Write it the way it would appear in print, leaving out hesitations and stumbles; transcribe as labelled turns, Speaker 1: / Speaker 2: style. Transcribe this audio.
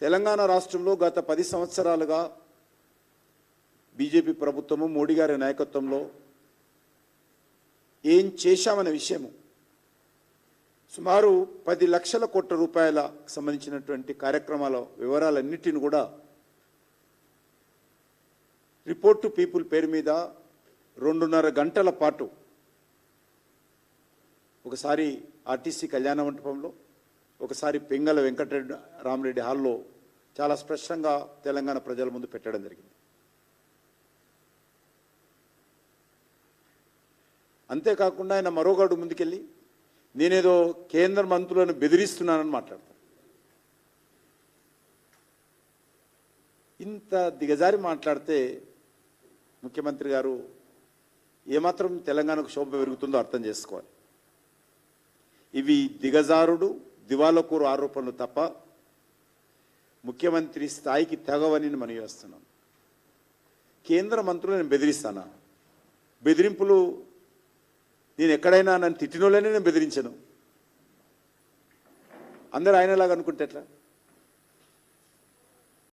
Speaker 1: తెలంగాణ రాష్ట్రంలో గత 10 సంవత్సరాలుగా బీజేపీ ప్రభుత్వము మోడీ గారి నాయకత్వంలో ఏం చేశామనే విషయము సుమారు 10 లక్షల కోట్ల రూపాయల సంబంధించినటువంటి కార్యక్రమాల వివరాలన్నిటిని కూడా రిపోర్ట్ టు పీపుల్ పేరు మీద 2.5 గంటల పాటు ఒకసారి ఆర్టీసీ కళ్యాణ మంటపంలో, ఒకసారి పింగళ వెంకటరెడ్డి రామరెడ్డి హాల్లో చాలా స్పష్టంగా తెలంగాణ ప్రజల ముందు పెట్టడం జరిగింది. అంతేకాకుండా ఆయన మరోగాడు ముందుకెళ్ళి నేనేదో కేంద్ర మంత్రులను బెదిరిస్తున్నానని మాట్లాడతాను. ఇంత దిగజారి మాట్లాడితే ముఖ్యమంత్రి గారు ఏమాత్రం తెలంగాణకు శోభ పెరుగుతుందో అర్థం చేసుకోవాలి. ఇవి దిగజారుడు దివాలకూరు ఆరోపణలు తప్ప ముఖ్యమంత్రి స్థాయికి తెగవని మనం చేస్తున్నాం. కేంద్ర మంత్రులు నేను బెదిరిస్తానా? బెదిరింపులు నేను ఎక్కడైనా నన్ను తిట్టినోళ్ళనే నేను బెదిరించను. అందరూ ఆయనలాగా అనుకుంటే ఎట్లా?